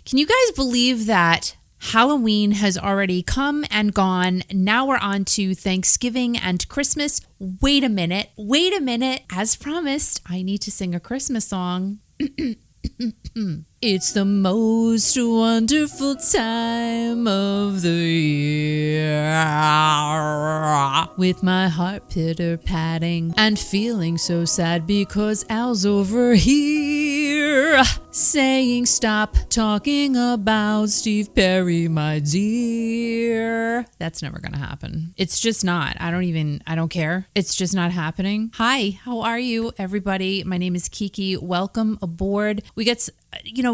Can you guys believe that Halloween has already come and gone? Now we're on to Thanksgiving and Christmas. Wait a minute. As promised, I need to sing a Christmas song. It's the most wonderful time of the year, with my heart pitter-patting and feeling so sad because Al's over here saying stop talking about Steve Perry, my dear. That's never gonna happen. It's just not. I don't care. It's just not happening. Hi, how are you, everybody? My name is Kiki. Welcome aboard. We got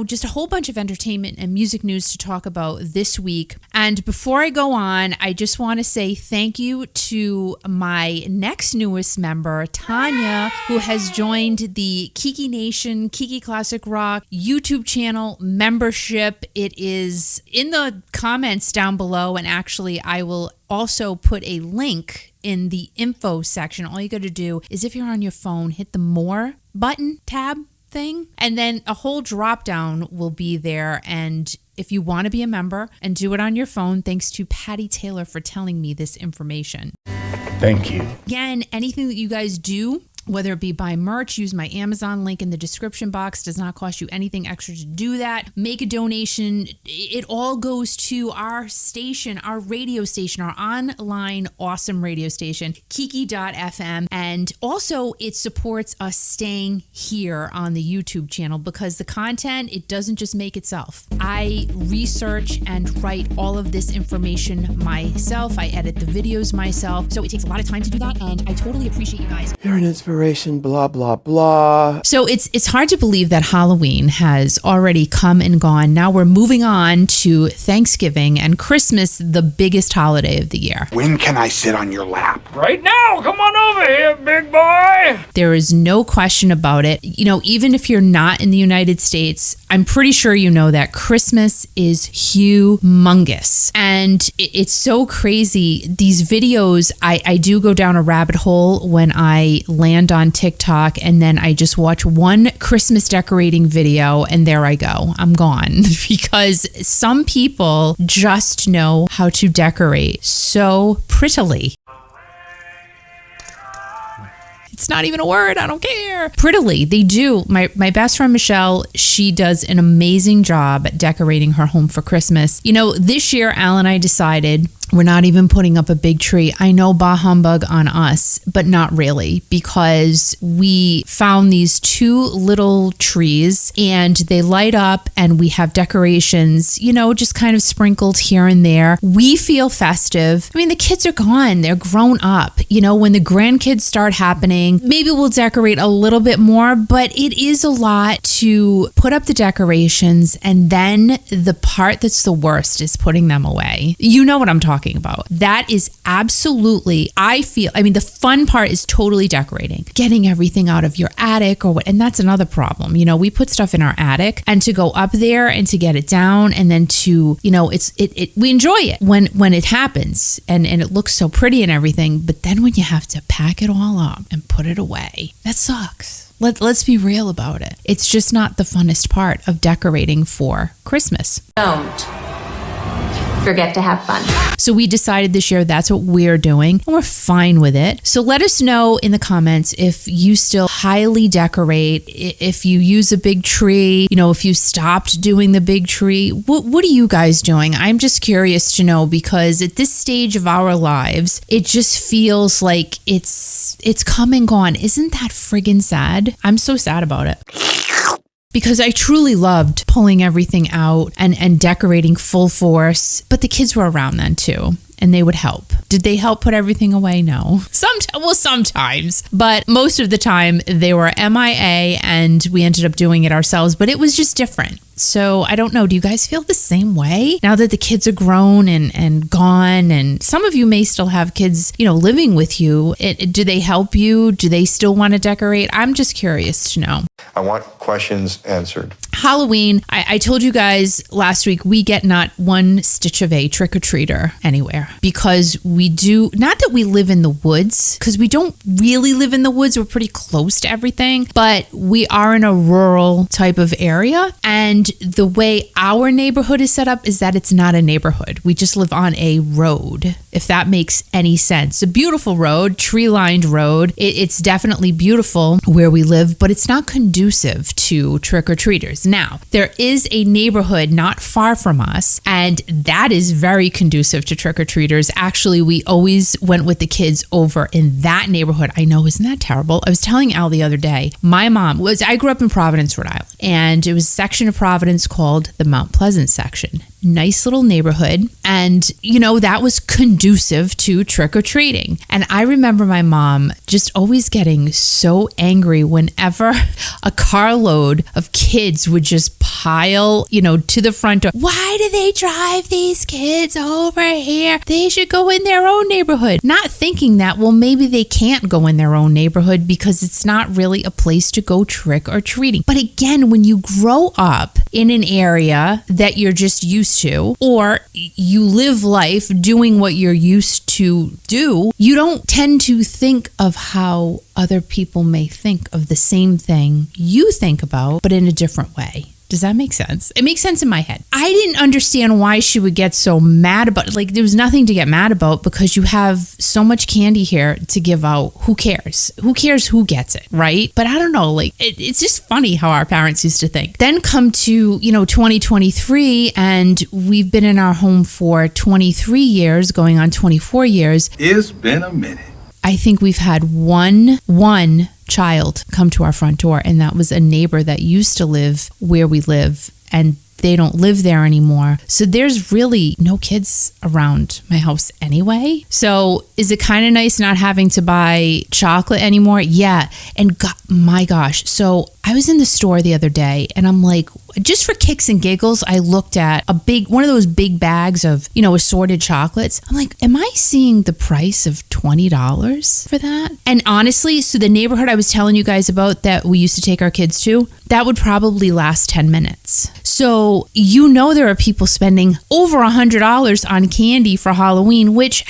just a whole bunch of entertainment and music news to talk about this week. And before I go on, I just want to say thank you to my next newest member, Tanya, who has joined the Kiki Nation, Kiki Classic Rock YouTube channel membership. It is in the comments down below, and actually I will also put a link in the info section. All you got to do is, if you're on your phone, hit the more button tab thing, and then a whole drop down will be there. And if you want to be a member and do it on your phone, thanks to Patty Taylor for telling me this information. Thank you. Again, anything that you guys do, whether it be buy merch, use my Amazon link in the description box, does not cost you anything extra to do that. Make a donation. It all goes to our station, our radio station, our online awesome radio station, Kiki.fm. And also it supports us staying here on the YouTube channel, because the content, it doesn't just make itself. I research and write all of this information myself. I edit the videos myself. So it takes a lot of time to do that, and I totally appreciate you guys. You're an inspiration, blah, blah, blah. So it's hard to believe that Halloween has already come and gone. Now we're moving on to Thanksgiving and Christmas, the biggest holiday of the year. When can I sit on your lap? Right now, come on over here, big boy. There is no question about it. Even if you're not in the United States, I'm pretty sure you know that Christmas is humongous. And it's so crazy. These videos, I do go down a rabbit hole when I land on TikTok, and then I just watch one Christmas decorating video, and there I go. I'm gone. Because some people just know how to decorate so prettily. It's not even a word. I don't care. Prettily, they do. My best friend Michelle, she does an amazing job at decorating her home for Christmas. This year, Al and I decided we're not even putting up a big tree. I know, bah humbug on us, but not really, because we found these two little trees and they light up, and we have decorations, just kind of sprinkled here and there. We feel festive. The kids are gone. They're grown up. When the grandkids start happening, maybe we'll decorate a little bit more, but it is a lot to put up the decorations, and then the part that's the worst is putting them away. You know what I'm talking about. That is absolutely, the fun part is totally decorating, getting everything out of your attic or what, and that's another problem. We put stuff in our attic, and to go up there and to get it down, and then to, we enjoy it when it happens, and it looks so pretty and everything, but then when you have to pack it all up and put it away, that sucks. Let's be real about it. It's just not the funnest part of decorating for Christmas. Don't forget to have fun. So we decided this year that's what we're doing, and we're fine with it. So let us know in the comments if you still highly decorate, if you use a big tree, if you stopped doing the big tree. What are you guys doing? I'm just curious to know, because at this stage of our lives, it just feels like it's come and gone. Isn't that friggin' sad? I'm so sad about it. Because I truly loved pulling everything out and decorating full force. But the kids were around then too, and they would help. Did they help put everything away? No. Sometimes. But most of the time they were MIA, and we ended up doing it ourselves. But it was just different. So I don't know. Do you guys feel the same way now that the kids are grown and gone? And some of you may still have kids, living with you. Do they help you? Do they still want to decorate? I'm just curious to know. I want questions answered. Halloween, I told you guys last week, we get not one stitch of a trick-or-treater anywhere, because we do, not that we live in the woods, because we don't really live in the woods. We're pretty close to everything, but we are in a rural type of area, and the way our neighborhood is set up is that it's not a neighborhood. We just live on a road, if that makes any sense. A beautiful road, tree-lined road. It's definitely beautiful where we live, but it's not conducive to trick-or-treaters. Now, there is a neighborhood not far from us, and that is very conducive to trick-or-treaters. Actually, we always went with the kids over in that neighborhood. I know, isn't that terrible? I was telling Al the other day, I grew up in Providence, Rhode Island, and it was a section of Providence called the Mount Pleasant section. Nice little neighborhood. And, that was conducive to trick-or-treating. And I remember my mom just always getting so angry whenever a carload of kids would just pile, to the front door. Why do they drive these kids over here? They should go in their own neighborhood. Not thinking that, well, maybe they can't go in their own neighborhood because it's not really a place to go trick-or-treating. But again, when you grow up in an area that you're just used to, or you live life doing what you're used to do, you don't tend to think of how other people may think of the same thing you think about, but in a different way. Does that make sense? It makes sense in my head. I didn't understand why she would get so mad about it. Like, there was nothing to get mad about because you have so much candy here to give out. Who cares? Who cares who gets it, right? But I don't know. Like, it's just funny how our parents used to think. Then come to, 2023, and we've been in our home for 23 years, going on 24 years. It's been a minute. I think we've had one child come to our front door, and that was a neighbor that used to live where we live, and they don't live there anymore. So there's really no kids around my house anyway. So is it kind of nice not having to buy chocolate anymore? Yeah. And my gosh. So I was in the store the other day, and I'm like, just for kicks and giggles, I looked at one of those big bags of, assorted chocolates. I'm like, am I seeing the price of $20 for that? And honestly, so the neighborhood I was telling you guys about that we used to take our kids to, that would probably last 10 minutes. So, there are people spending over $100 on candy for Halloween, which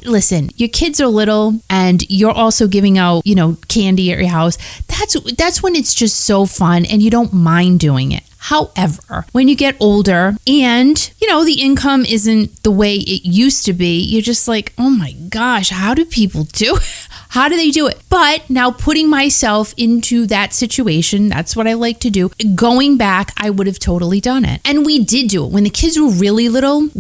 listen, your kids are little and you're also giving out, candy at your house. That's when it's just so fun and you don't mind doing it. However, when you get older and, the income isn't the way it used to be, you're just like, oh my gosh, how do people do it? How do they do it? But now putting myself into that situation, that's what I like to do. Going back, I would have totally done it. And we did do it. When the kids were really little,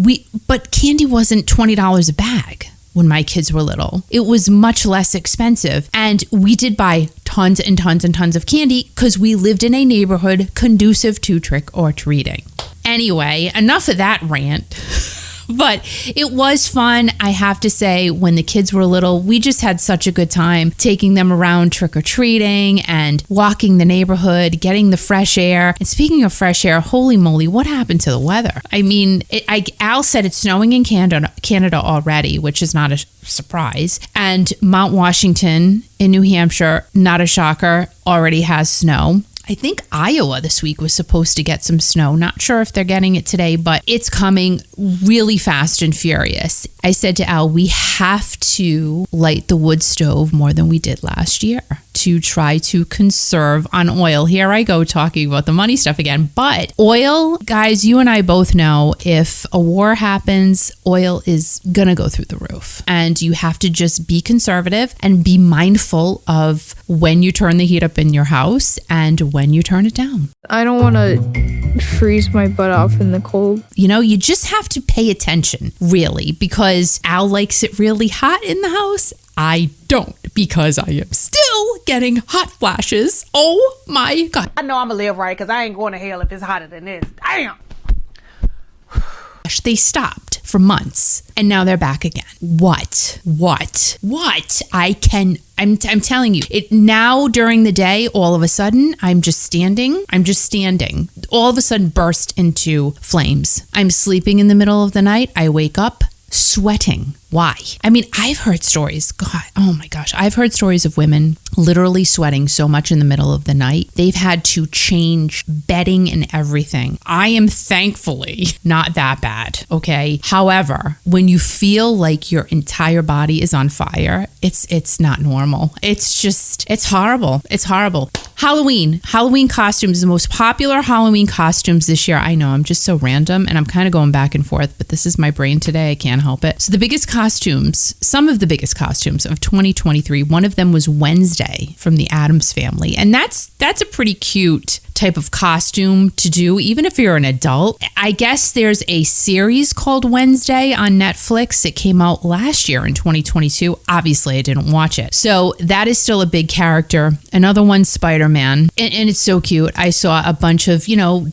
but candy wasn't $20 a bag. When my kids were little, it was much less expensive. And we did buy tons and tons and tons of candy because we lived in a neighborhood conducive to trick-or-treating. Anyway, enough of that rant. But it was fun. I have to say, when the kids were little, we just had such a good time taking them around trick-or-treating and walking the neighborhood, getting the fresh air. And speaking of fresh air, holy moly, what happened to the weather? I mean, Al said it's snowing in Canada already, which is not a surprise. And Mount Washington in New Hampshire, not a shocker, already has snow. I think Iowa this week was supposed to get some snow. Not sure if they're getting it today, but it's coming really fast and furious. I said to Al, we have to light the wood stove more than we did last year to try to conserve on oil. Here I go talking about the money stuff again. But oil, guys, you and I both know if a war happens, oil is going to go through the roof. And you have to just be conservative and be mindful of when you turn the heat up in your house and when you turn it down. I don't want to freeze my butt off in the cold. You just have to pay attention, really, because Al likes it really hot in the house. I don't, because I am still getting hot flashes. Oh my God. I know I'm gonna live right because I ain't going to hell if it's hotter than this. Damn. They stopped for months and now they're back again. What? I'm telling you, it now during the day, all of a sudden, I'm just standing. All of a sudden burst into flames. I'm sleeping in the middle of the night. I wake up sweating Why? I mean, I've heard stories. God, oh my gosh. I've heard stories of women literally sweating so much in the middle of the night. They've had to change bedding and everything. I am thankfully not that bad, okay? However, when you feel like your entire body is on fire, it's not normal. It's horrible. It's horrible. Halloween costumes, the most popular Halloween costumes this year. I know, I'm just so random and I'm kind of going back and forth, but this is my brain today. I can't help it. So the biggest costumes, some of the biggest costumes of 2023, one of them was Wednesday from the Addams Family. And that's a pretty cute type of costume to do, even if you're an adult. I guess there's a series called Wednesday on Netflix. It came out last year in 2022. Obviously, I didn't watch it. So that is still a big character. Another one, Spider-Man. And it's so cute. I saw a bunch of,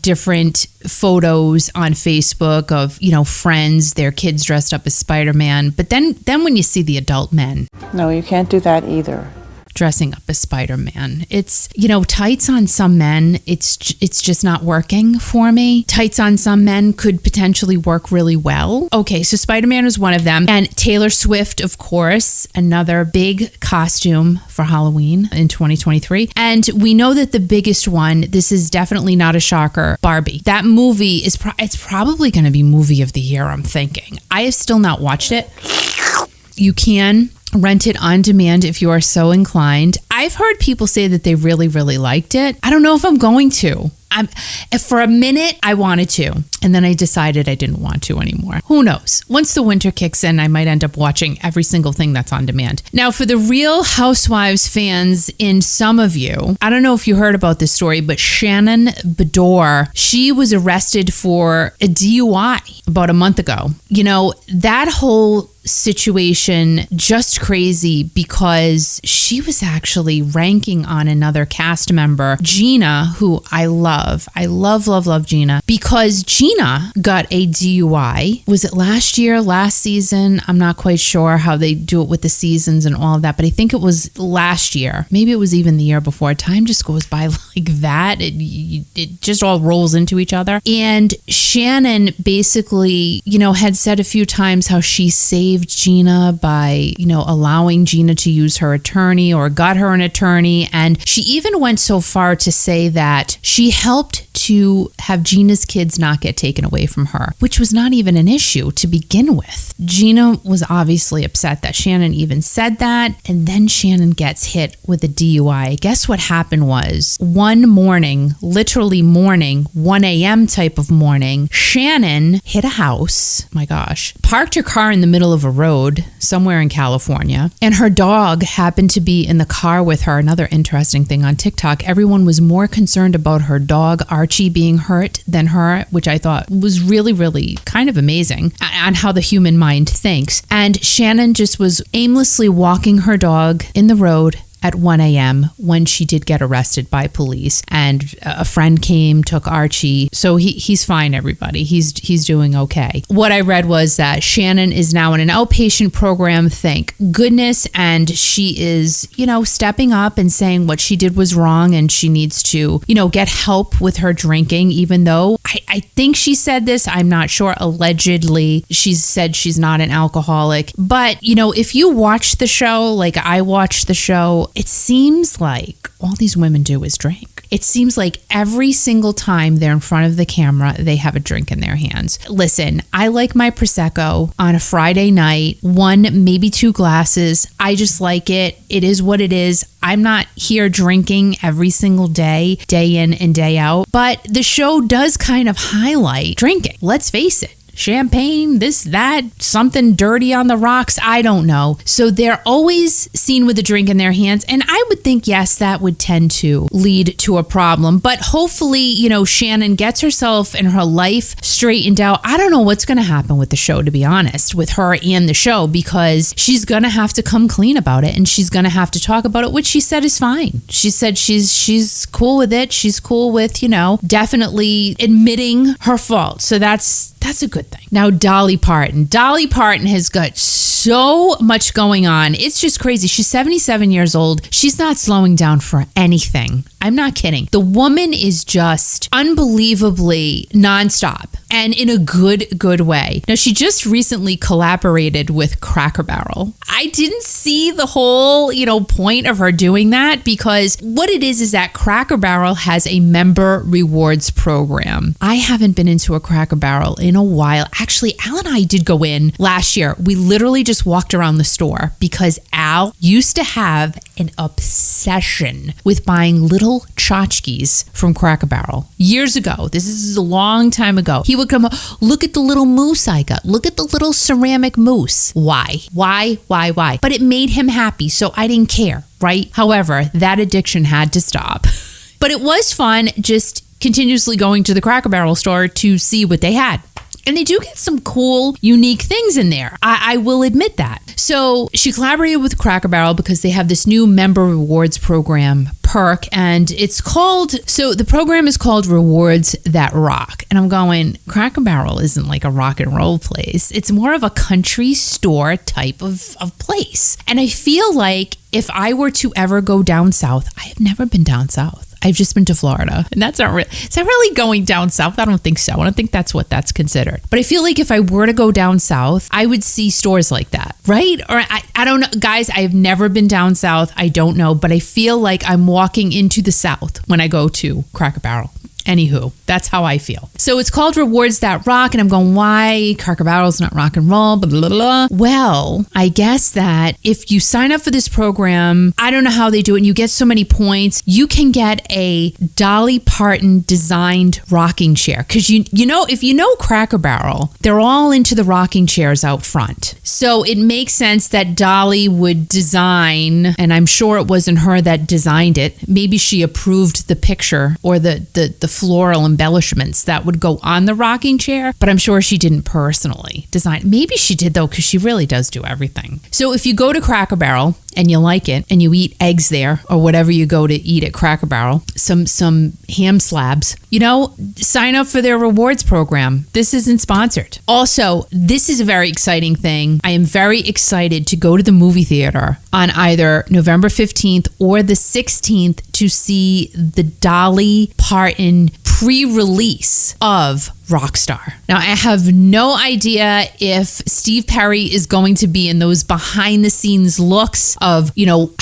different photos on Facebook of, friends, their kids dressed up as Spider-Man. But then when you see the adult men. No, you can't do that either. Dressing up as Spider-Man. It's, tights on some men, it's just not working for me. Tights on some men could potentially work really well. Okay, so Spider-Man was one of them. And Taylor Swift, of course, another big costume for Halloween in 2023. And we know that the biggest one, this is definitely not a shocker, Barbie. That movie is it's probably going to be movie of the year, I'm thinking. I have still not watched it. You can rent it on demand if you are so inclined. I've heard people say that they really, really liked it. I don't know if I'm going to. For a minute, I wanted to, and then I decided I didn't want to anymore. Who knows? Once the winter kicks in, I might end up watching every single thing that's on demand. Now, for the Real Housewives fans in some of you, I don't know if you heard about this story, but Shannon Bedore, she was arrested for a DUI about a month ago. That whole situation, just crazy, because she was actually ranking on another cast member, Gina, who I love Gina, because Gina got a DUI. Was it last season? I'm not quite sure how they do it with the seasons and all of that, but I think it was last year. Maybe it was even the year before. Time just goes by like that. It just all rolls into each other. And Shannon basically, had said a few times how she saved Gina by, allowing Gina to use her attorney or got her an attorney. And she even went so far to say that she helped to have Gina's kids not get taken away from her, which was not even an issue to begin with. Gina was obviously upset that Shannon even said that, and then Shannon gets hit with a DUI. Guess what happened was, one morning, literally morning, 1 a.m. type of morning, Shannon hit a house, my gosh, parked her car in the middle of a road somewhere in California, and her dog happened to be in the car with her. Another interesting thing on TikTok, everyone was more concerned about her dog, Archie, being hurt than her, which I thought was really, really kind of amazing on how the human mind thinks. And Shannon just was aimlessly walking her dog in the road at 1 a.m. when she did get arrested by police, and a friend came, took Archie. So he's fine, everybody. He's doing okay. What I read was that Shannon is now in an outpatient program, thank goodness, and she is, stepping up and saying what she did was wrong and she needs to, get help with her drinking, even though I think she said this, I'm not sure, allegedly, she said she's not an alcoholic. But, if you watch the show, like I watched the show, it seems like all these women do is drink. It seems like every single time they're in front of the camera, they have a drink in their hands. Listen, I like my Prosecco on a Friday night, 1, maybe 2 glasses. I just like it. It is what it is. I'm not here drinking every single day in and day out. But the show does kind of highlight drinking. Let's face it. Champagne, this, that, something dirty on the rocks, I don't know. So they're always seen with a drink in their hands. And I would think, yes, that would tend to lead to a problem. But hopefully, Shannon gets herself and her life straightened out. I don't know what's going to happen with the show, to be honest, with her and the show, because she's going to have to come clean about it and she's going to have to talk about it, which she said is fine. She said she's cool with it. She's cool with, definitely admitting her fault. So that's a good thing. Now, Dolly Parton. Dolly Parton has got so much going on. It's just crazy. She's 77 years old. She's not slowing down for anything. I'm not kidding. The woman is just unbelievably nonstop and in a good way. Now, she just recently collaborated with Cracker Barrel. I didn't see the whole, point of her doing that, because what it is that Cracker Barrel has a member rewards program. I haven't been into a Cracker Barrel in a while. Actually, Al and I did go in last year. We literally just walked around the store because Al used to have an obsession with buying little tchotchkes from Cracker Barrel years ago. This is a long time ago. He would come, look at the little moose I got. Look at the little ceramic moose. Why? But it made him happy, so I didn't care, right? However, that addiction had to stop. But it was fun just continuously going to the Cracker Barrel store to see what they had. And they do get some cool, unique things in there. I will admit that. So she collaborated with Cracker Barrel because they have this new member rewards program, Perk, and the program is called Rewards That Rock. And I'm going, Cracker Barrel isn't like a rock and roll place. It's more of a country store type of place. And I feel like if I were to ever go down south, I have never been down south. I've just been to Florida, and is that really going down south? I don't think so. I don't think that's what that's considered. But I feel like if I were to go down south, I would see stores like that, right? Or I don't know. Guys, I have never been down south. I don't know, but I feel like I'm walking into the south when I go to Cracker Barrel. Anywho, that's how I feel. So it's called Rewards That Rock, and I'm going, why? Cracker Barrel's not rock and roll, blah, blah, blah. Well, I guess that if you sign up for this program, I don't know how they do it, and you get so many points, you can get a Dolly Parton designed rocking chair. Because if you know Cracker Barrel, they're all into the rocking chairs out front. So it makes sense that Dolly would design, and I'm sure it wasn't her that designed it. Maybe she approved the picture or the floral embellishments that would go on the rocking chair, but I'm sure she didn't personally design. Maybe she did though, because she really does do everything. So if you go to Cracker Barrel and you like it and you eat eggs there or whatever you go to eat at Cracker Barrel, some ham slabs, sign up for their rewards program. This isn't sponsored. Also, this is a very exciting thing. I am very excited to go to the movie theater on either November 15th or the 16th to see the Dolly Parton pre-release of Rockstar. Now, I have no idea if Steve Perry is going to be in those behind the scenes looks of,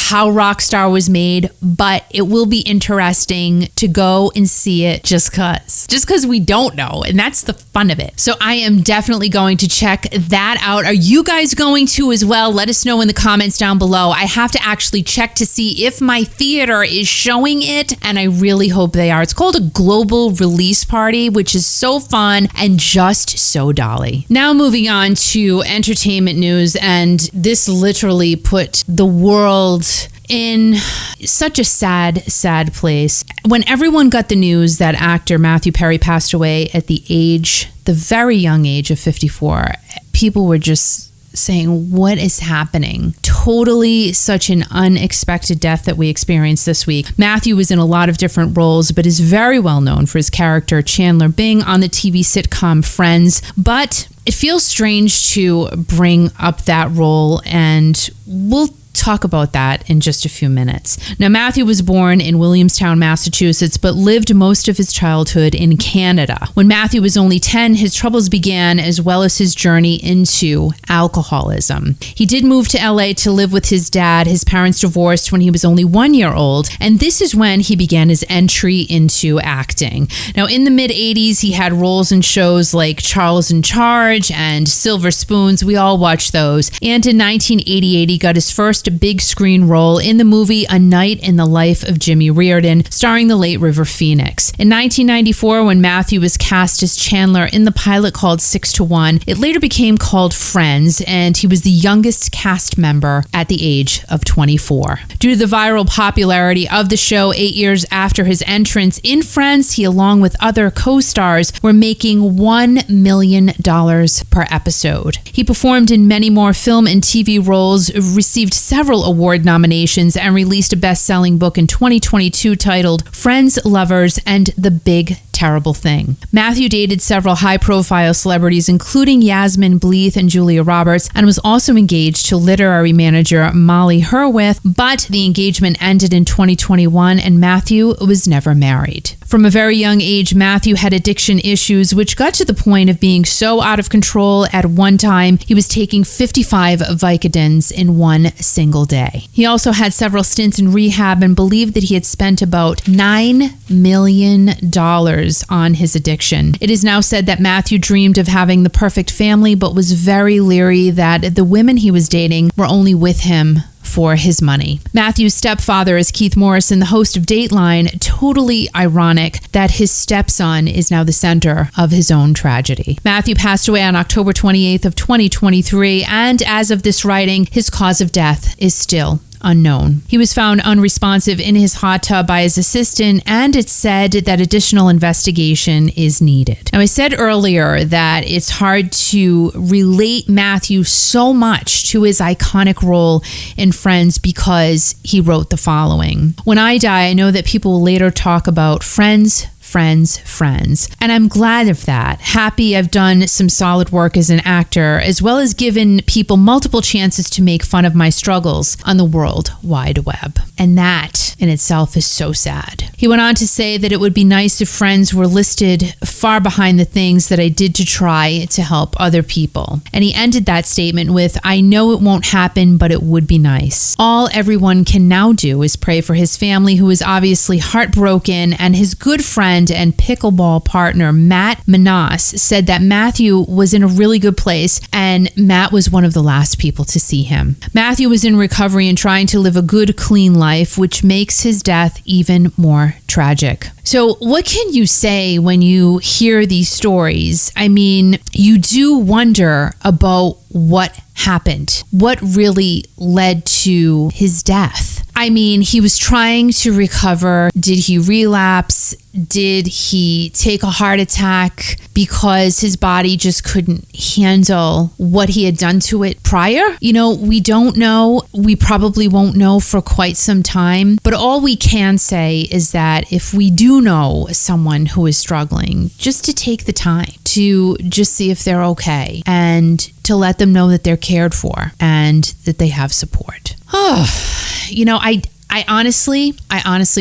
how Rockstar was made, but it will be interesting to go and see it just because we don't know. And that's the fun of it. So I am definitely going to check that out. Are you guys going to as well? Let us know in the comments down below. I have to actually check to see if my theater is showing it, and I really hope they are. It's called a global release party, which is so fun and just so Dolly. Now moving on to entertainment news, and this literally put the world in such a sad place. When everyone got the news that actor Matthew Perry passed away at the very young age of 54, people were just saying, what is happening? Totally such an unexpected death that we experienced this week. Matthew was in a lot of different roles, but is very well known for his character Chandler Bing on the TV sitcom Friends. But it feels strange to bring up that role, and we'll talk about that in just a few minutes. Now, Matthew was born in Williamstown, Massachusetts, but lived most of his childhood in Canada. When Matthew was only 10, his troubles began, as well as his journey into alcoholism. He did move to LA to live with his dad. His parents divorced when he was only 1 year old, and this is when he began his entry into acting. Now, in the mid-'80s, he had roles in shows like Charles in Charge and Silver Spoons. We all watched those. And in 1988, he got his first big screen role in the movie A Night in the Life of Jimmy Reardon, starring the late River Phoenix. In 1994, when Matthew was cast as Chandler in the pilot called 6 to 1, it later became called Friends, and he was the youngest cast member at the age of 24. Due to the viral popularity of the show, 8 years after his entrance in Friends, he, along with other co-stars, were making $1 million per episode. He performed in many more film and TV roles, received several several award nominations and released a best-selling book in 2022 titled Friends, Lovers, and the Big Terrible Thing. Matthew dated several high-profile celebrities, including Yasmin Bleeth and Julia Roberts, and was also engaged to literary manager Molly Hurwitz, but the engagement ended in 2021 and Matthew was never married. From a very young age, Matthew had addiction issues, which got to the point of being so out of control at one time he was taking 55 Vicodins in one single day. He also had several stints in rehab and believed that he had spent about $9 million on his addiction. It is now said that Matthew dreamed of having the perfect family, but was very leery that the women he was dating were only with him for his money. Matthew's stepfather is Keith Morrison, the host of Dateline. Totally ironic that his stepson is now the center of his own tragedy. Matthew passed away on October 28th of 2023, and as of this writing, his cause of death is still unknown. He was found unresponsive in his hot tub by his assistant, and it's said that additional investigation is needed. Now, I said earlier that it's hard to relate Matthew so much to his iconic role in Friends because he wrote the following. When I die, I know that people will later talk about friends. And I'm glad of that. Happy I've done some solid work as an actor, as well as given people multiple chances to make fun of my struggles on the World Wide Web. And that in itself is so sad. He went on to say that it would be nice if Friends were listed far behind the things that I did to try to help other people. And he ended that statement with, I know it won't happen, but it would be nice. All everyone can now do is pray for his family, who is obviously heartbroken, and his good friend and pickleball partner Matt Manas said that Matthew was in a really good place and Matt was one of the last people to see him. Matthew was in recovery and trying to live a good, clean life, which makes his death even more tragic. So what can you say when you hear these stories? I mean, you do wonder about what happened, what really led to his death. I mean, he was trying to recover. Did he relapse? Did he take a heart attack because his body just couldn't handle what he had done to it prior? You know, we don't know. We probably won't know for quite some time. But all we can say is that if we do know someone who is struggling, just to take the time to just see if they're okay and to let them know that they're cared for and that they have support. You know, I honestly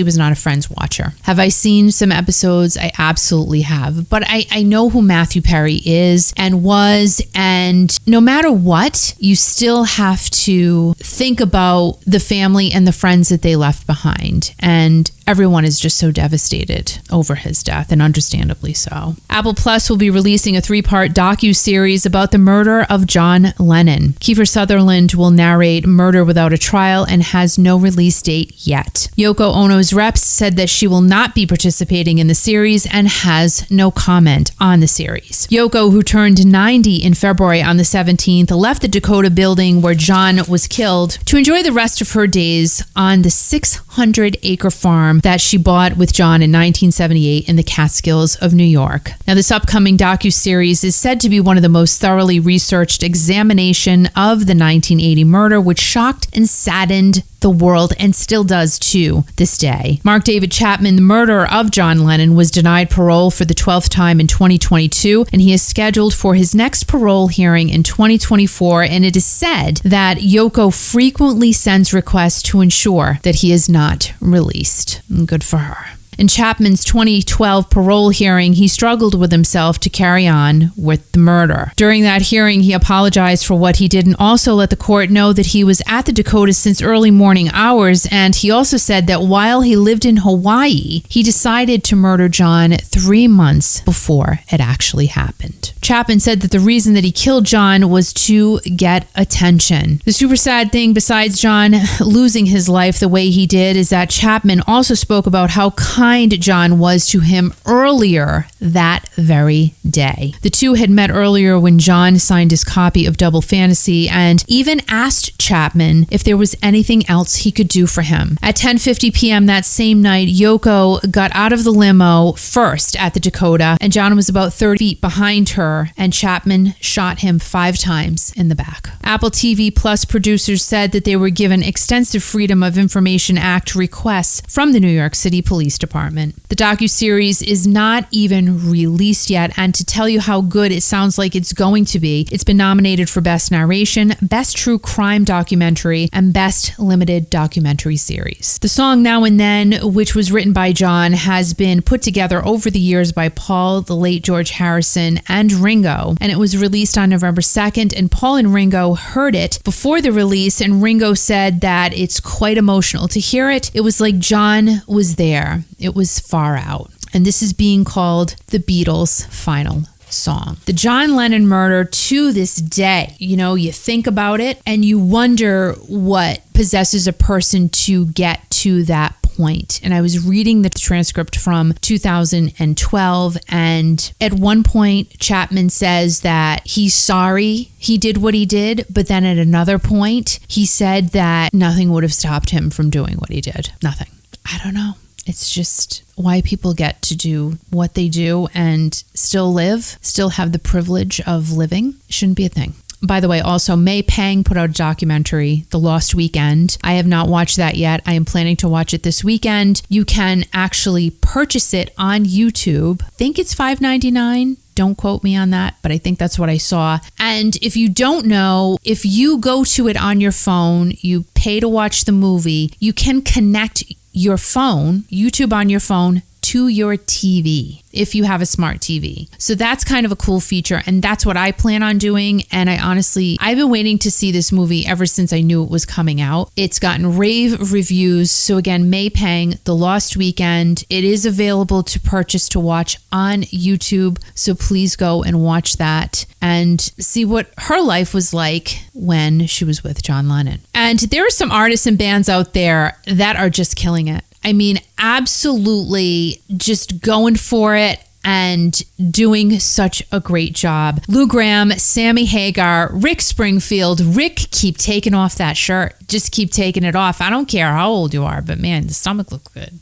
was not a Friends watcher. Have I seen some episodes? I absolutely have. But I know who Matthew Perry is and was, and no matter what, you still have to think about the family and the friends that they left behind. And everyone is just so devastated over his death, and understandably so. Apple Plus will be releasing a 3-part docu-series about the murder of John Lennon. Kiefer Sutherland will narrate Murder Without a Trial and has no release date yet. Yoko Ono's reps said that she will not be participating in the series and has no comment on the series. Yoko, who turned 90 in February on the 17th, left the Dakota building where John was killed to enjoy the rest of her days on the 600-acre farm that she bought with John in 1978 in the Catskills of New York. Now, this upcoming docuseries is said to be one of the most thoroughly researched examination of the 1980 murder, which shocked and saddened the world and still does to this day. Mark David Chapman, the murderer of John Lennon, was denied parole for the 12th time in 2022, and he is scheduled for his next parole hearing in 2024, and it is said that Yoko frequently sends requests to ensure that he is not released. Good for her. In Chapman's 2012 parole hearing, he struggled with himself to carry on with the murder. During that hearing, he apologized for what he did and also let the court know that he was at the Dakota since early morning hours, and he also said that while he lived in Hawaii, he decided to murder John 3 months before it actually happened. Chapman said that the reason that he killed John was to get attention. The super sad thing, besides John losing his life the way he did, is that Chapman also spoke about how kind John was to him earlier that very day. The two had met earlier when John signed his copy of Double Fantasy and even asked Chapman if there was anything else he could do for him. At 10:50 p.m. that same night, Yoko got out of the limo first at the Dakota, and John was about 30 feet behind her her, and Chapman shot him 5 times in the back. Apple TV Plus producers said that they were given extensive Freedom of Information Act requests from the New York City Police Department. The docuseries is not even released yet, and to tell you how good it sounds like it's going to be, it's been nominated for Best Narration, Best True Crime Documentary, and Best Limited Documentary Series. The song Now and Then, which was written by John, has been put together over the years by Paul, the late George Harrison, and Ringo, and it was released on November 2nd, and Paul and Ringo heard it before the release, and Ringo said that it's quite emotional to hear it. It was like John was there. It was far out. And this is being called the Beatles' final song. The John Lennon murder, to this day, you think about it and you wonder what possesses a person to get to that point. And I was reading the transcript from 2012, and at one point Chapman says that he's sorry he did what he did, but then at another point he said that nothing would have stopped him from doing what he did. Nothing. I don't know. It's just why people get to do what they do and still live, still have the privilege of living. Shouldn't be a thing. By the way, also, May Pang put out a documentary, The Lost Weekend. I have not watched that yet. I am planning to watch it this weekend. You can actually purchase it on YouTube. I think it's $5.99. Don't quote me on that, but I think that's what I saw. And if you don't know, if you go to it on your phone, you pay to watch the movie, you can connect your phone, YouTube on your phone, to your TV if you have a smart TV. So that's kind of a cool feature, and that's what I plan on doing. And I've been waiting to see this movie ever since I knew it was coming out. It's gotten rave reviews. So again, May Pang, The Lost Weekend. It is available to purchase to watch on YouTube. So please go and watch that and see what her life was like when she was with John Lennon. And there are some artists and bands out there that are just killing it. I mean, absolutely just going for it and doing such a great job. Lou Gramm, Sammy Hagar, Rick Springfield. Rick, keep taking off that shirt. Just keep taking it off. I don't care how old you are, but man, the stomach looks good.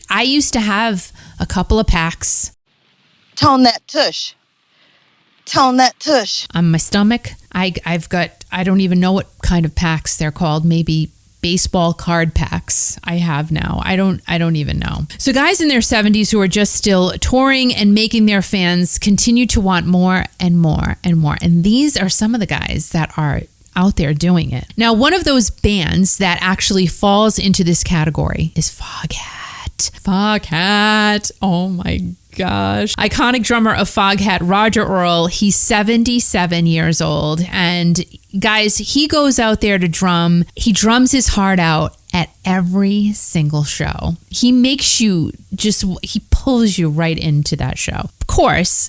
I used to have a couple of packs. Tone that tush. Tone that tush. On my stomach, I don't even know what kind of packs they're called. Maybe baseball card packs I have now. I don't even know. So guys in their 70s who are just still touring and making their fans continue to want more and more and more. And these are some of the guys that are out there doing it. Now, one of those bands that actually falls into this category is Foghat. Foghat. Oh my gosh. Iconic drummer of Foghat, Roger Earl. He's 77 years old. And guys, he goes out there to drum. He drums his heart out at every single show. He makes you he pulls you right into that show.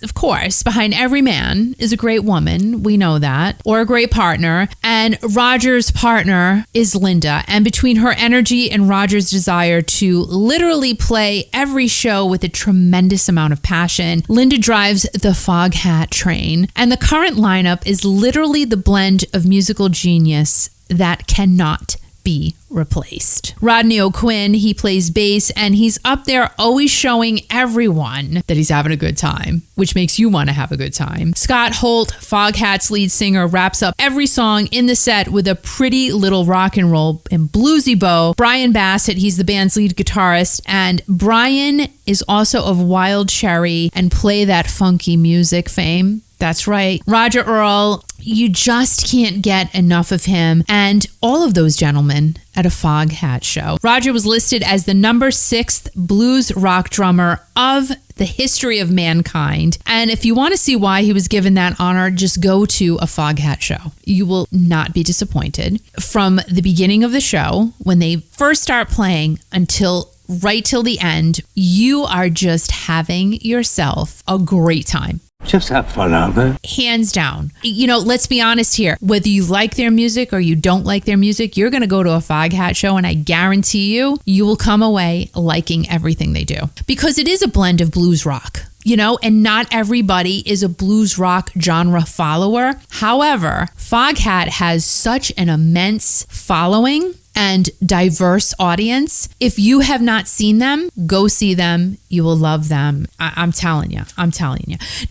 Of course, behind every man is a great woman. We know that. Or a great partner. And Roger's partner is Linda. And between her energy and Roger's desire to literally play every show with a tremendous amount of passion, Linda drives the Foghat train. And the current lineup is literally the blend of musical genius that cannot be replaced. Rodney O'Quinn, he plays bass, and he's up there always showing everyone that he's having a good time, which makes you want to have a good time. Scott Holt, Foghat's lead singer, wraps up every song in the set with a pretty little rock and roll and bluesy bow. Brian Bassett, he's the band's lead guitarist, and Brian is also of Wild Cherry and Play That Funky Music fame. That's right. Roger Earl, you just can't get enough of him and all of those gentlemen at a Foghat show. Roger was listed as the number 6th blues rock drummer of the history of mankind. And if you want to see why he was given that honor, just go to a Foghat show. You will not be disappointed. From the beginning of the show, when they first start playing right till the end, you are just having yourself a great time. Just have fun out there. Hands down. Let's be honest here. Whether you like their music or you don't like their music, you're going to go to a Foghat show, and I guarantee you will come away liking everything they do. Because it is a blend of blues rock, and not everybody is a blues rock genre follower. However, Foghat has such an immense following and diverse audience. If you have not seen them, go see them. You will love them. I'm telling you.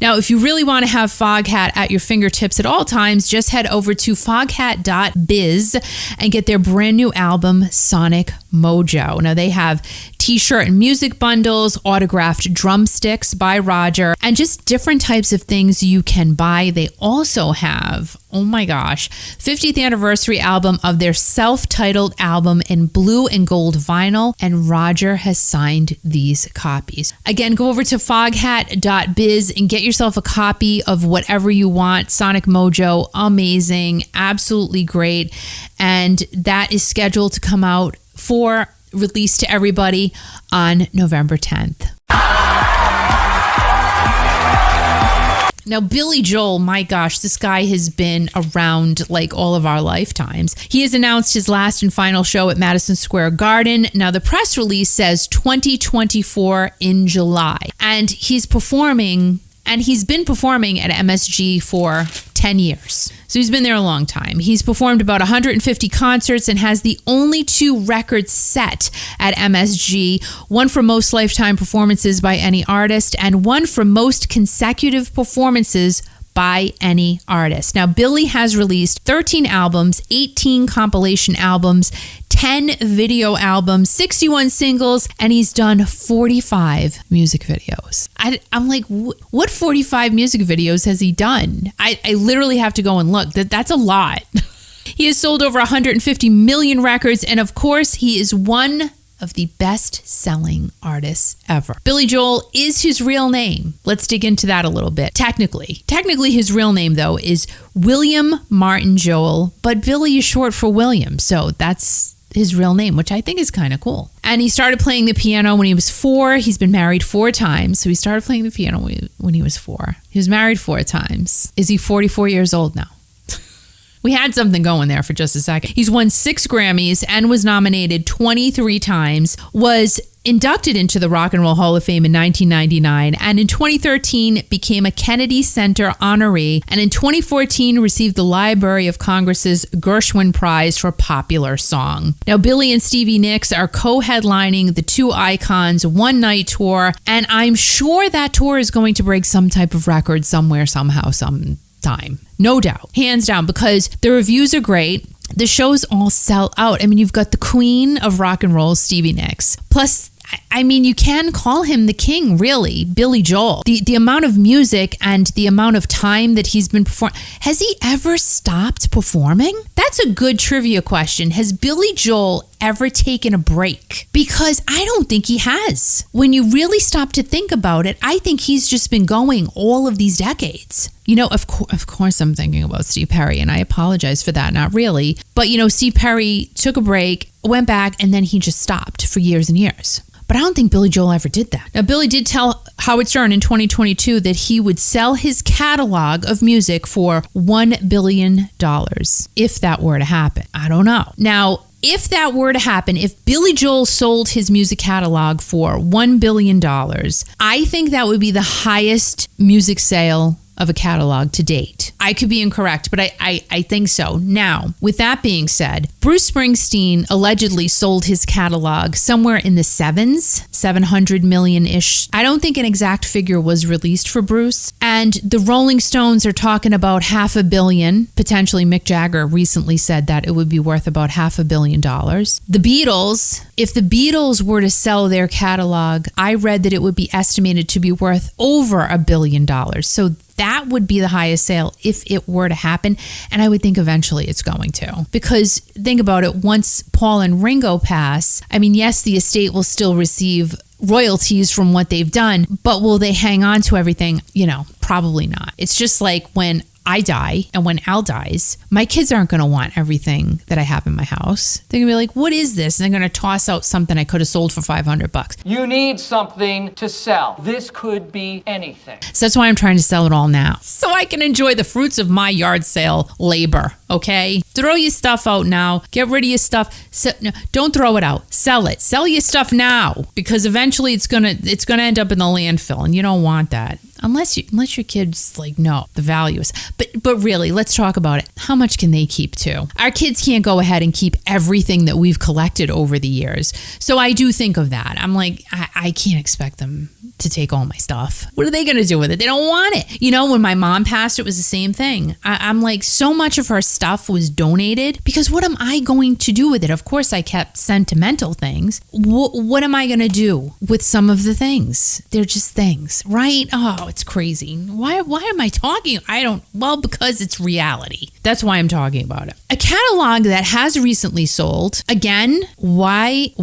Now, if you really want to have Foghat at your fingertips at all times, just head over to foghat.biz and get their brand new album, Sonic Mojo. Now, they have t-shirt and music bundles, autographed drumsticks by Roger, and just different types of things you can buy. They also have, oh my gosh, 50th anniversary album of their self-titled album in blue and gold vinyl, and Roger has signed these copies. Again, go over to foghat.biz and get yourself a copy of whatever you want. Sonic Mojo, amazing, absolutely great, and that is scheduled to come out for release to everybody on November 10th. Now, Billy Joel, my gosh, this guy has been around like all of our lifetimes. He has announced his last and final show at Madison Square Garden. Now, the press release says 2024 in July. And he's performing, and he's been performing at MSG for 10 years. So he's been there a long time. He's performed about 150 concerts and has the only 2 records set at MSG, one for most lifetime performances by any artist and one for most consecutive performances by any artist. Now, Billy has released 13 albums, 18 compilation albums, 10 video albums, 61 singles, and he's done 45 music videos. I'm like, what 45 music videos has he done? I literally have to go and look. That's a lot. He has sold over 150 million records, and of course, he is one of the best-selling artists ever. Billy Joel is his real name. Let's dig into that a little bit. Technically his real name, though, is William Martin Joel, but Billy is short for William, so that's his real name, which I think is kind of cool. And he started playing the piano when he was 4. He's been married 4 times, so he started playing the piano when he was 4. He was married 4 times. Is he 44 years old now? We had something going there for just a second. He's won 6 Grammys and was nominated 23 times, was inducted into the Rock and Roll Hall of Fame in 1999, and in 2013 became a Kennedy Center honoree, and in 2014 received the Library of Congress's Gershwin Prize for Popular Song. Now, Billy and Stevie Nicks are co-headlining the Two Icons one-night tour, and I'm sure that tour is going to break some type of record somewhere, somehow, sometime. No doubt. Hands down, because the reviews are great. The shows all sell out. I mean, you've got the queen of rock and roll, Stevie Nicks. Plus, I mean, you can call him the king, really, Billy Joel. The amount of music and the amount of time that he's been performing. Has he ever stopped performing? That's a good trivia question. Has Billy Joel ever taken a break? Because I don't think he has. When you really stop to think about it, I think he's just been going all of these decades. You know, of course I'm thinking about Steve Perry, and I apologize for that, not really. But, you know, Steve Perry took a break, went back, and then he just stopped for years and years. But I don't think Billy Joel ever did that. Now, Billy did tell Howard Stern in 2022 that he would sell his catalog of music for $1 billion if that were to happen. I don't know. Now, if that were to happen, if Billy Joel sold his music catalog for $1 billion, I think that would be the highest music sale of a catalog to date. I could be incorrect, but I think so. Now, with that being said, Bruce Springsteen allegedly sold his catalog somewhere in the 700 million-ish. I don't think an exact figure was released for Bruce. And the Rolling Stones are talking about $500 million. Potentially, Mick Jagger recently said that it would be worth about $500 million. The Beatles, if the Beatles were to sell their catalog, I read that it would be estimated to be worth over $1 billion. So that would be the highest sale if it were to happen. And I would think eventually it's going to. Because think about it, once Paul and Ringo pass, I mean, yes, the estate will still receive royalties from what they've done, but will they hang on to everything? You know, probably not. It's just like when I die and when Al dies, my kids aren't going to want everything that I have in my house. They're going to be like, what is this? And they're going to toss out something I could have sold for $500. You need something to sell. This could be anything. So that's why I'm trying to sell it all now, so I can enjoy the fruits of my yard sale labor, okay? Throw your stuff out now. Get rid of your stuff. No, don't throw it out. Sell it. Sell your stuff now, because eventually it's gonna end up in the landfill, and you don't want that. Unless your kids like know the values. But But really, let's talk about it. How much can they keep too? Our kids can't go ahead and keep everything that we've collected over the years. So I do think of that. I'm like, I can't expect them to take all my stuff. What are they going to do with it? They don't want it. You know, when my mom passed, it was the same thing. I'm like, so much of her stuff was donated because what am I going to do with it? Of course, I kept sentimental things. What am I going to do with some of the things? They're just things, right? Oh, it's crazy. Why am I talking? Well, because it's reality. That's why I'm talking about it. A catalog that has recently sold. Again, why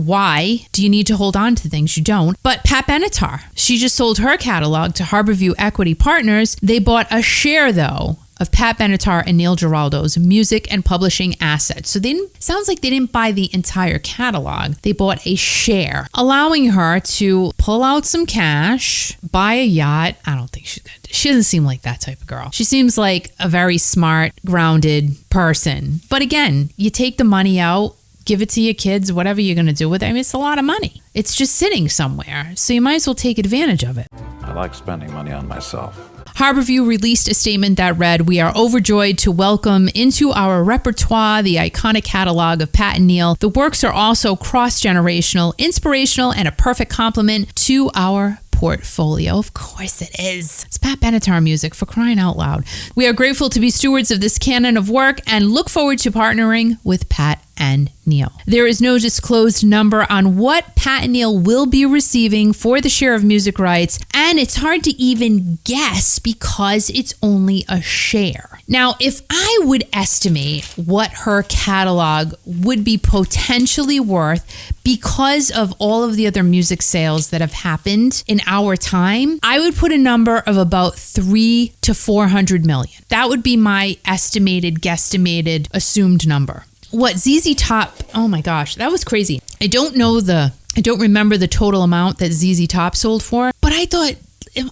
do you need to hold on to things you don't? But Pat Benatar, she just sold her catalog to Harborview Equity Partners. They bought a share, though, of Pat Benatar and Neil Giraldo's music and publishing assets. So sounds like they didn't buy the entire catalog. They bought a share, allowing her to pull out some cash, buy a yacht. I don't think she's good. She doesn't seem like that type of girl. She seems like a very smart, grounded person. But again, you take the money out, give it to your kids, whatever you're going to do with it. I mean, it's a lot of money. It's just sitting somewhere. So you might as well take advantage of it. I like spending money on myself. Harborview released a statement that read, "We are overjoyed to welcome into our repertoire the iconic catalog of Pat and Neil. The works are also cross-generational, inspirational, and a perfect complement to our portfolio." Of course it is. It's Pat Benatar music, for crying out loud. "We are grateful to be stewards of this canon of work and look forward to partnering with Pat and Neil. There is no disclosed number on what Pat and Neil will be receiving for the share of music rights, and it's hard to even guess because it's only a share. Now, if I would estimate what her catalog would be potentially worth because of all of the other music sales that have happened in our time, I would put a number of about 300 to 400 million. That would be my estimated, guesstimated, assumed number. What ZZ Top, oh my gosh, that was crazy. I don't remember the total amount that ZZ Top sold for, but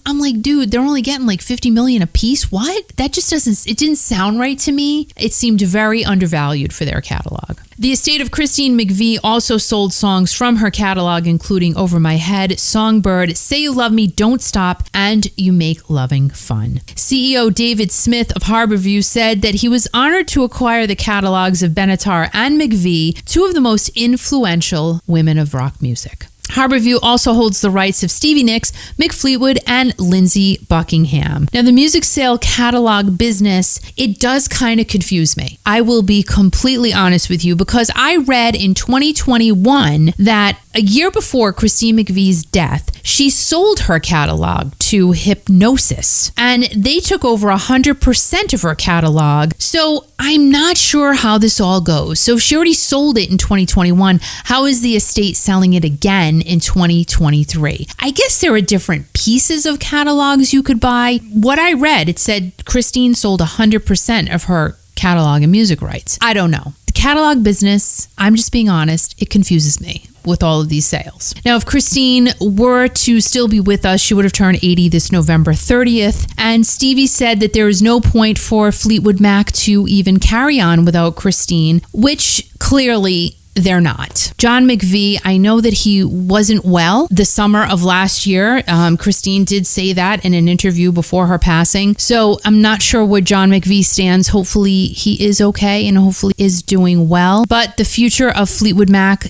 I'm like, dude, they're only getting like 50 million a piece. What? That just it didn't sound right to me. It seemed very undervalued for their catalog. The estate of Christine McVie also sold songs from her catalog, including Over My Head, Songbird, Say You Love Me, Don't Stop, and You Make Loving Fun. CEO David Smith of Harborview said that he was honored to acquire the catalogs of Benatar and McVie, two of the most influential women of rock music. Harborview also holds the rights of Stevie Nicks, Mick Fleetwood, and Lindsey Buckingham. Now, the music sale catalog business, it does kind of confuse me. I will be completely honest with you because I read in 2021 that a year before Christine McVie's death, she sold her catalog to Hypnosis, and they took over 100% of her catalog. So I'm not sure how this all goes. So if she already sold it in 2021, how is the estate selling it again in 2023? I guess there are different pieces of catalogs you could buy. What I read, it said Christine sold 100% of her catalog and music rights. I don't know. The catalog business, I'm just being honest, it confuses me with all of these sales. Now, if Christine were to still be with us, she would have turned 80 this November 30th. And Stevie said that there is no point for Fleetwood Mac to even carry on without Christine, which clearly they're not. John McVie, I know that he wasn't well the summer of last year. Christine did say that in an interview before her passing. So I'm not sure where John McVie stands. Hopefully he is okay and hopefully is doing well. But the future of Fleetwood Mac,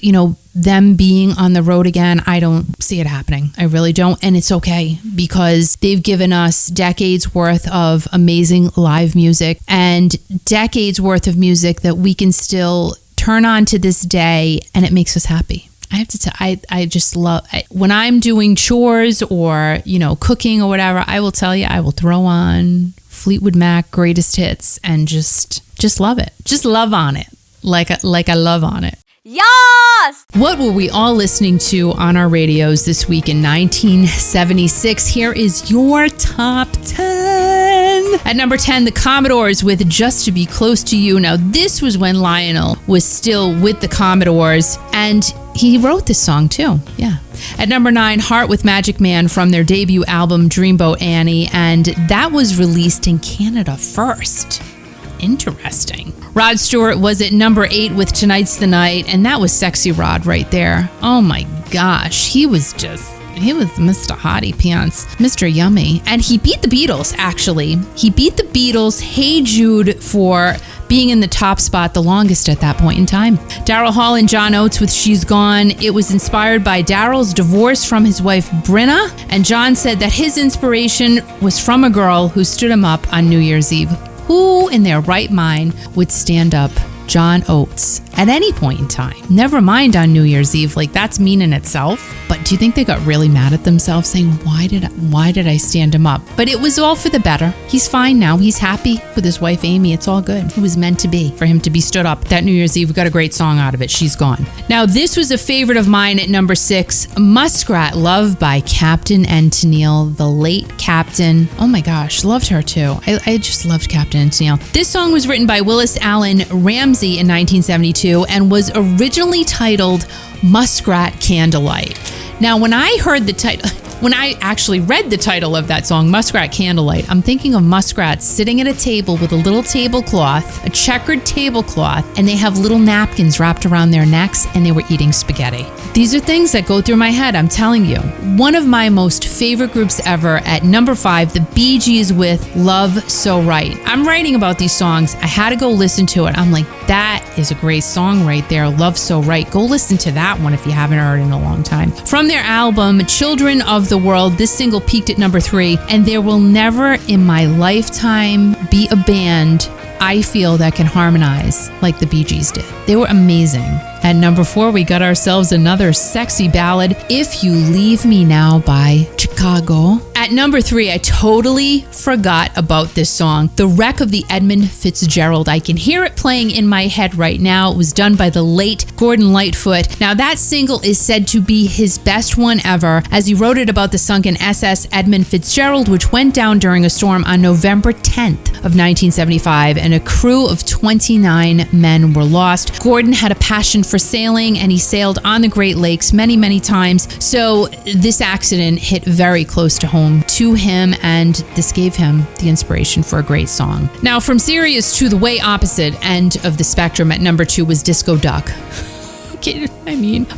them being on the road again, I don't see it happening. I really don't. And it's okay because they've given us decades worth of amazing live music and decades worth of music that we can still turn on to this day, and it makes us happy. I have to tell, I just love, when I'm doing chores or, cooking or whatever, I will tell you, I will throw on Fleetwood Mac greatest hits and just love it. Just love on it. Like I love on it. Yes! What were we all listening to on our radios this week in 1976? Here is your top 10. At number 10, the Commodores with Just to Be Close to You. Now, this was when Lionel was still with the Commodores, and he wrote this song too. Yeah. At number 9, Heart with Magic Man from their debut album Dreamboat Annie, and that was released in Canada first. Interesting. Rod Stewart was at number 8 with Tonight's the Night, and that was Sexy Rod right there. Oh my gosh, he was just He was Mr. Hottie Pants, Mr. Yummy. And he beat the Beatles, actually. He beat the Beatles' Hey Jude for being in the top spot the longest at that point in time. Daryl Hall and John Oates with She's Gone. It was inspired by Daryl's divorce from his wife Brenna, and John said that his inspiration was from a girl who stood him up on New Year's Eve. Who in their right mind would stand up John Oates at any point in time? Never mind on New Year's Eve, like that's mean in itself. But do you think they got really mad at themselves saying, why did I stand him up? But it was all for the better. He's fine now. He's happy with his wife Amy. It's all good. It was meant to be for him to be stood up. That New Year's Eve, we got a great song out of it. She's Gone. Now this was a favorite of mine at number 6, Muskrat Love by Captain and Tennille, the late Captain. Oh my gosh, loved her too. I just loved Captain and Tennille. This song was written by Willis Allen Ramsey in 1972 and was originally titled Muskrat Candlelight. Now, when I heard the title, when I actually read the title of that song, Muskrat Candlelight, I'm thinking of muskrats sitting at a table with a little tablecloth, a checkered tablecloth, and they have little napkins wrapped around their necks, and they were eating spaghetti. These are things that go through my head, I'm telling you. One of my most favorite groups ever at number 5, the Bee Gees with Love So Right. I'm writing about these songs. I had to go listen to it. I'm like, that is a great song right there, Love So Right. Go listen to that one if you haven't heard it in a long time. From their album, Children of the World, this single peaked at number 3, and there will never in my lifetime be a band I feel that can harmonize like the Bee Gees did. They were amazing. At number 4, we got ourselves another sexy ballad, If You Leave Me Now by Chicago. At number 3, I totally forgot about this song, The Wreck of the Edmund Fitzgerald. I can hear it playing in my head right now. It was done by the late Gordon Lightfoot. Now that single is said to be his best one ever, as he wrote it about the sunken SS Edmund Fitzgerald, which went down during a storm on November 10th of 1975, and a crew of 29 men were lost. Gordon had a passion for sailing, and he sailed on the Great Lakes many, many times. So this accident hit very close to home to him, and this gave him the inspiration for a great song. Now, from serious to the way opposite end of the spectrum, at number 2 was Disco Duck.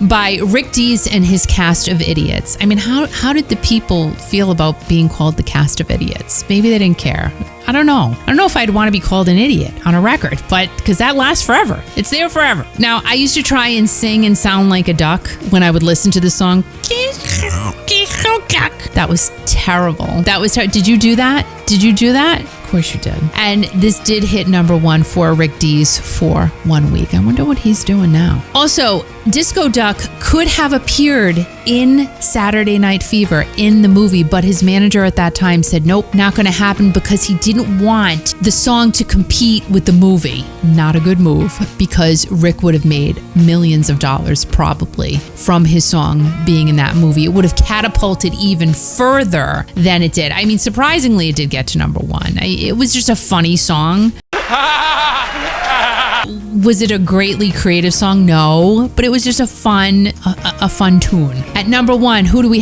By Rick Dees and his Cast of Idiots. I mean, how did the people feel about being called the Cast of Idiots? Maybe they didn't care. I don't know. I don't know if I'd want to be called an idiot on a record, but because that lasts forever. It's there forever. Now, I used to try and sing and sound like a duck when I would listen to the song. That was terrible. Did you do that? Of course you did. And this did hit number 1 for Rick Dees for 1 week. I wonder what he's doing now. Also, Disco Duck could have appeared in Saturday Night Fever in the movie, but his manager at that time said, nope, not going to happen, because he didn't want the song to compete with the movie. Not a good move, because Rick would have made millions of dollars probably from his song being in that movie. It would have catapulted even further than it did. I mean, surprisingly, it did get to number 1. It was just a funny song. Was it a greatly creative song? No, but it was just a fun tune. At number 1, who do we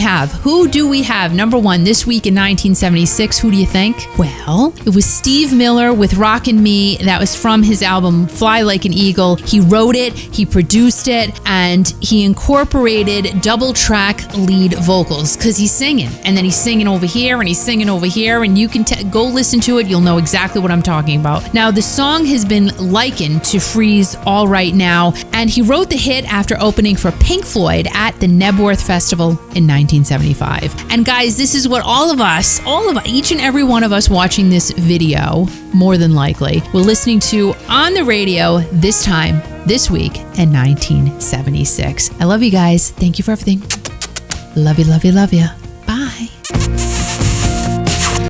have? Number 1 this week in 1976. Who do you think? Well, it was Steve Miller with Rockin' Me. That was from his album Fly Like an Eagle. He wrote it, he produced it, and he incorporated double track lead vocals, because he's singing, and then he's singing over here, and he's singing over here, and you can go listen to it. You'll know exactly what I'm talking about. Now, the song has been likened to Freeze All Right Now, and he wrote the hit after opening for Pink Floyd at the Nebworth Festival in 1975. And guys, this is what all of us, each and every one of us watching this video, more than likely, were listening to on the radio this week in 1976. I love you guys. Thank you for everything. Love you, love you, love you.